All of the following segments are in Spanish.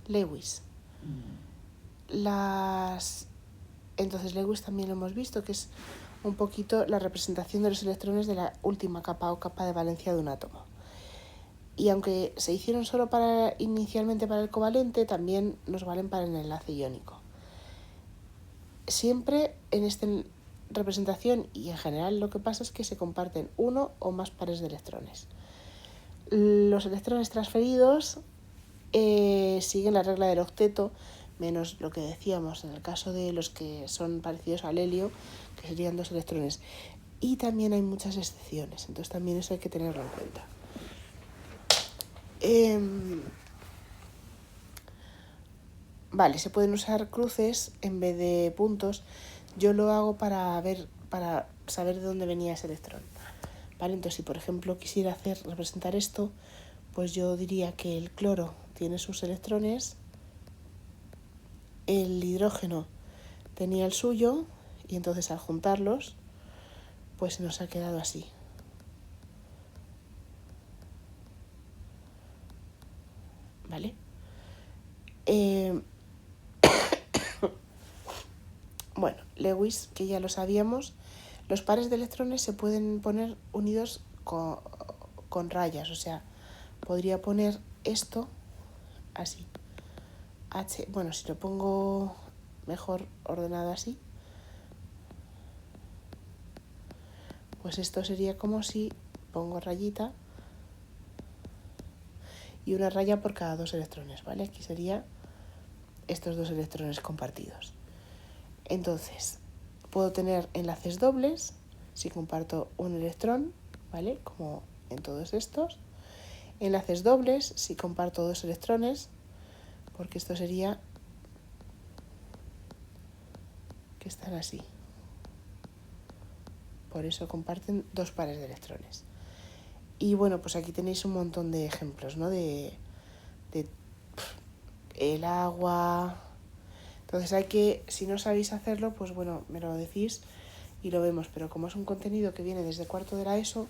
Lewis. Entonces Lewis también lo hemos visto, que es un poquito la representación de los electrones de la última capa o capa de valencia de un átomo. Y aunque se hicieron solo inicialmente para el covalente, también nos valen para el enlace iónico. Siempre en esta representación y en general lo que pasa es que se comparten uno o más pares de electrones. Los electrones transferidos siguen la regla del octeto, menos lo que decíamos en el caso de los que son parecidos al helio, que serían 2 electrones. Y también hay muchas excepciones, entonces también eso hay que tenerlo en cuenta. Vale, se pueden usar cruces en vez de puntos. Yo lo hago para saber de dónde venía ese electrón. Vale, entonces si por ejemplo quisiera representar esto, pues yo diría que el cloro tiene sus electrones, el hidrógeno tenía el suyo, y entonces al juntarlos, pues nos ha quedado así. ¿Vale? Bueno, Lewis, que ya lo sabíamos, los pares de electrones se pueden poner unidos con rayas, o sea, podría poner esto así. Bueno, si lo pongo mejor ordenado así, pues esto sería como si pongo rayita y una raya por cada 2 electrones, ¿vale? Aquí sería estos 2 electrones compartidos. Entonces, puedo tener enlaces dobles si comparto un electrón, ¿vale? Como en todos estos. Enlaces dobles si comparto 2 electrones, porque esto sería que están así. Por eso comparten 2 pares de electrones. Y bueno, pues aquí tenéis un montón de ejemplos, ¿no? De el agua. Entonces si no sabéis hacerlo, pues bueno, me lo decís y lo vemos. Pero como es un contenido que viene desde cuarto de la ESO,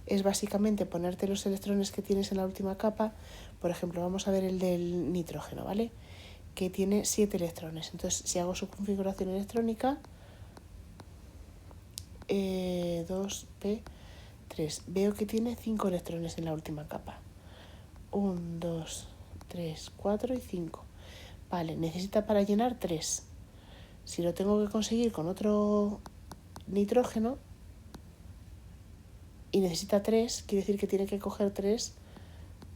es básicamente ponerte los electrones que tienes en la última capa. Por ejemplo, vamos a ver el del nitrógeno, ¿vale? Que tiene 7 electrones. Entonces, si hago su configuración electrónica, 2p3, veo que tiene 5 electrones en la última capa. 1, 2, 3, 4 y 5. Vale, necesita para llenar 3. Si lo tengo que conseguir con otro nitrógeno y necesita 3, quiere decir que tiene que coger 3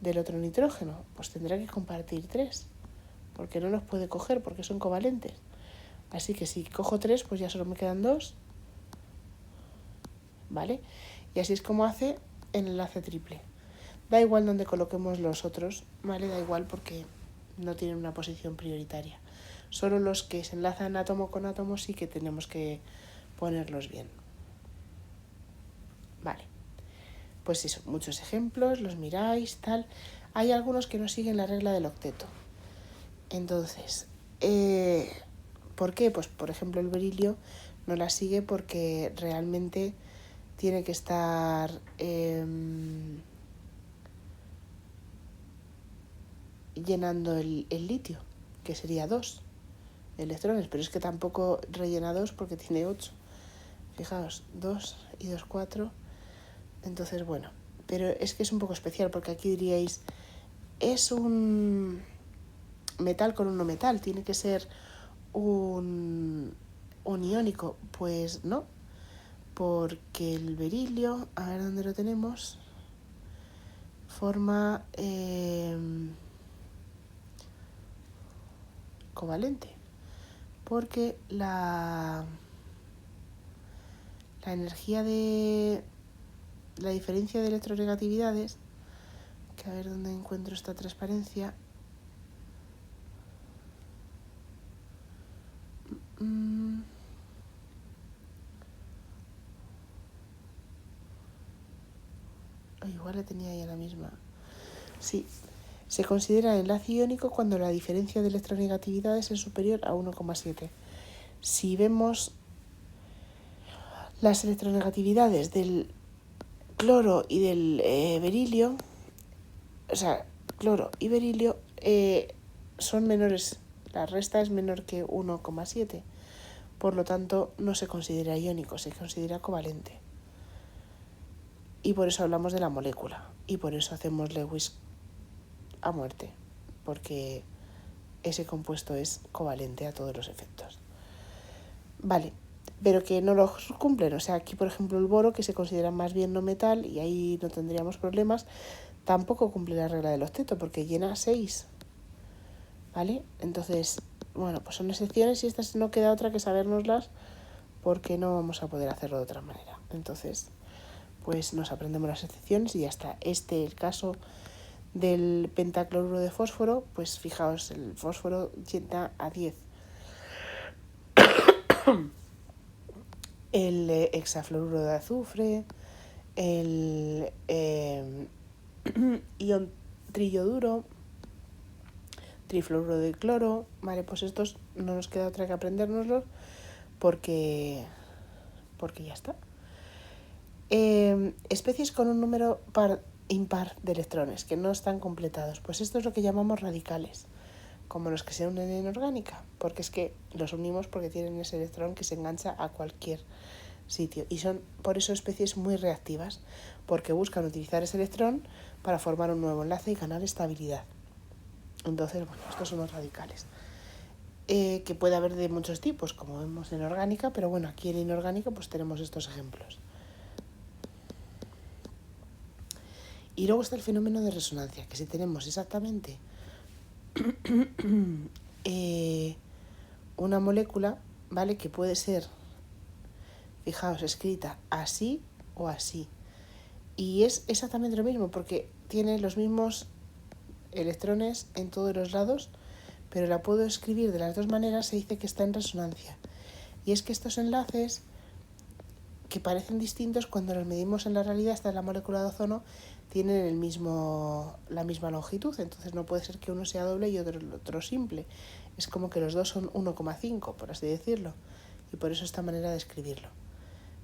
del otro nitrógeno. Pues tendrá que compartir 3, porque no los puede coger porque son covalentes. Así que si cojo 3, pues ya solo me quedan 2. ¿Vale? Y así es como hace el enlace triple. Da igual donde coloquemos los otros, ¿vale? Da igual porque no tienen una posición prioritaria. Solo los que se enlazan átomo con átomo sí que tenemos que ponerlos bien. Vale. Pues eso, muchos ejemplos, los miráis, tal. Hay algunos que no siguen la regla del octeto. Entonces, ¿por qué? Pues por ejemplo el berilio no la sigue porque realmente tiene que estar llenando el litio, que sería 2 electrones, pero es que tampoco rellena 2 porque tiene 8. Fijaos, 2 y 2, 4. Entonces, bueno, pero es que es un poco especial porque aquí diríais, es un metal con un no metal, tiene que ser un iónico. Pues no, porque el berilio, a ver dónde lo tenemos, forma covalente, porque la energía de la diferencia de electronegatividades, que a ver dónde encuentro esta transparencia, igual la tenía ya la misma. Sí, se considera enlace iónico cuando la diferencia de electronegatividades es superior a 1,7. Si vemos las electronegatividades del cloro y del berilio, o sea, cloro y berilio, son menores, la resta es menor que 1,7. Por lo tanto, no se considera iónico, se considera covalente. Y por eso hablamos de la molécula. Y por eso hacemos Lewis a muerte. Porque ese compuesto es covalente a todos los efectos. Vale, pero que no lo cumplen. O sea, aquí, por ejemplo, el boro, que se considera más bien no metal, y ahí no tendríamos problemas, tampoco cumple la regla del octeto, porque llena 6. ¿Vale? Entonces, bueno, pues son excepciones y estas no queda otra que sabérnoslas porque no vamos a poder hacerlo de otra manera. Entonces, pues nos aprendemos las excepciones y ya está. El caso del pentacloruro de fósforo, pues fijaos, el fósforo llena a 10. El hexafluoruro de azufre, el ion trilloduro, trifluoruro de cloro, vale, pues estos no nos queda otra que aprendérnoslos porque ya está. Especies con un número impar de electrones que no están completados, pues esto es lo que llamamos radicales, como los que se unen en orgánica, porque es que los unimos porque tienen ese electrón que se engancha a cualquier sitio y son por eso especies muy reactivas, porque buscan utilizar ese electrón para formar un nuevo enlace y ganar estabilidad. Entonces, bueno, estos son los radicales. Que puede haber de muchos tipos, como vemos en orgánica, pero bueno, aquí en inorgánica pues tenemos estos ejemplos. Y luego está el fenómeno de resonancia, que si tenemos exactamente una molécula, ¿vale? Que puede ser, fijaos, escrita así o así. Y es exactamente lo mismo, porque tiene los mismos electrones en todos los lados, pero la puedo escribir de las dos maneras, se dice que está en resonancia. Y es que estos enlaces, que parecen distintos, cuando los medimos en la realidad, esta es la molécula de ozono, tienen la misma longitud, entonces no puede ser que uno sea doble y otro simple. Es como que los dos son 1,5, por así decirlo, y por eso esta manera de escribirlo.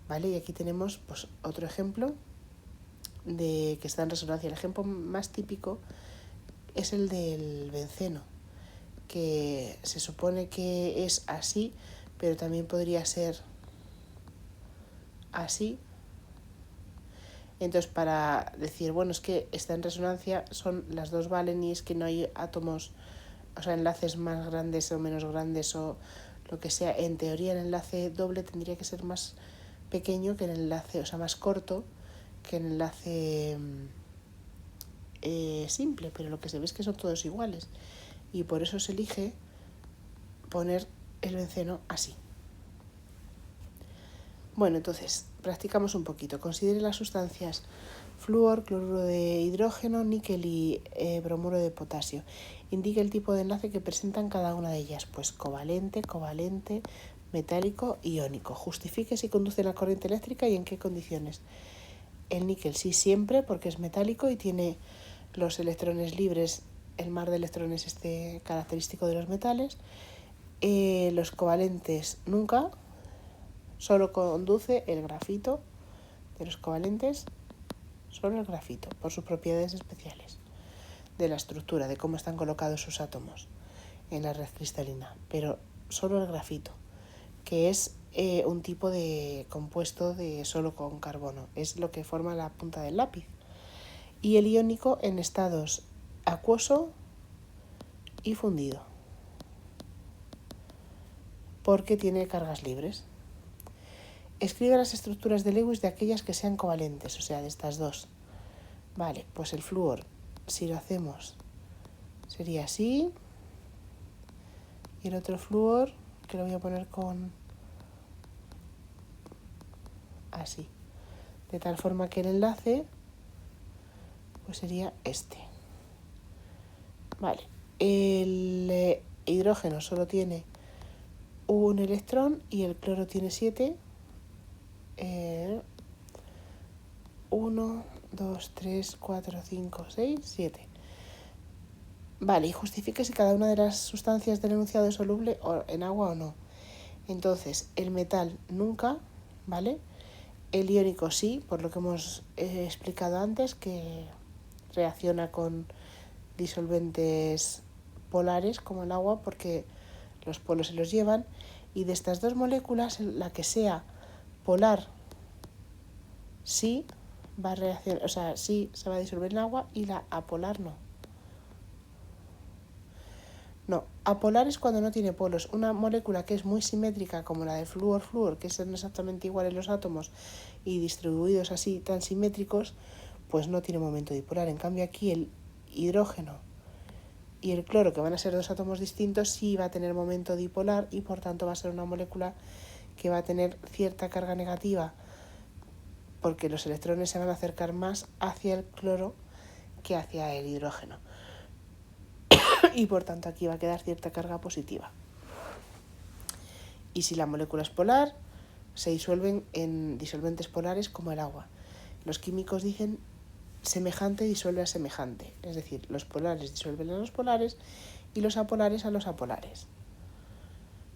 ¿Vale? Y aquí tenemos pues otro ejemplo de que está en resonancia. El ejemplo más típico es el del benceno, que se supone que es así, pero también podría ser así. Entonces, para decir, bueno, es que está en resonancia, las dos valen y es que no hay átomos, o sea, enlaces más grandes o menos grandes o lo que sea. En teoría, el enlace doble tendría que ser más pequeño que el enlace, o sea, más corto que el enlace simple, pero lo que se ve es que son todos iguales. Y por eso se elige poner el benceno así. Bueno, entonces, practicamos un poquito. Considere las sustancias flúor, cloruro de hidrógeno, níquel y bromuro de potasio. Indique el tipo de enlace que presentan cada una de ellas. Pues covalente, metálico, iónico. Justifique si conduce la corriente eléctrica y en qué condiciones. El níquel sí siempre porque es metálico y tiene los electrones libres, el mar de electrones característico de los metales. Los covalentes nunca. Solo conduce el grafito de los covalentes, solo el grafito, por sus propiedades especiales, de la estructura, de cómo están colocados sus átomos en la red cristalina, pero solo el grafito, que es un tipo de compuesto de solo con carbono, es lo que forma la punta del lápiz. Y el iónico en estados acuoso y fundido, porque tiene cargas libres. Escribe las estructuras de Lewis de aquellas que sean covalentes, o sea, de estas dos. Vale, pues el flúor, si lo hacemos, sería así. Y el otro flúor, que lo voy a poner con así. De tal forma que el enlace, pues sería este. Vale, el hidrógeno solo tiene un electrón y el cloro tiene 7. 1, 2, 3, 4, 5, 6, 7. Vale, y justifique si cada una de las sustancias del enunciado es soluble en agua o no. Entonces, el metal nunca, ¿vale? El iónico sí, por lo que hemos explicado antes, que reacciona con disolventes polares como el agua porque los polos se los llevan, y de estas dos moléculas la que sea polar sí va a reaccionar, o sea, sí se va a disolver en agua, y la apolar no. No, apolar es cuando no tiene polos. Una molécula que es muy simétrica, como la de flúor, que son exactamente iguales los átomos y distribuidos así tan simétricos, pues no tiene momento dipolar. En cambio aquí el hidrógeno y el cloro, que van a ser dos átomos distintos, sí va a tener momento dipolar, y por tanto va a ser una molécula que va a tener cierta carga negativa, porque los electrones se van a acercar más hacia el cloro que hacia el hidrógeno. Y por tanto aquí va a quedar cierta carga positiva. Y si la molécula es polar, se disuelven en disolventes polares como el agua. Los químicos dicen semejante disuelve a semejante, es decir, los polares disuelven a los polares y los apolares a los apolares.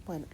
Bueno,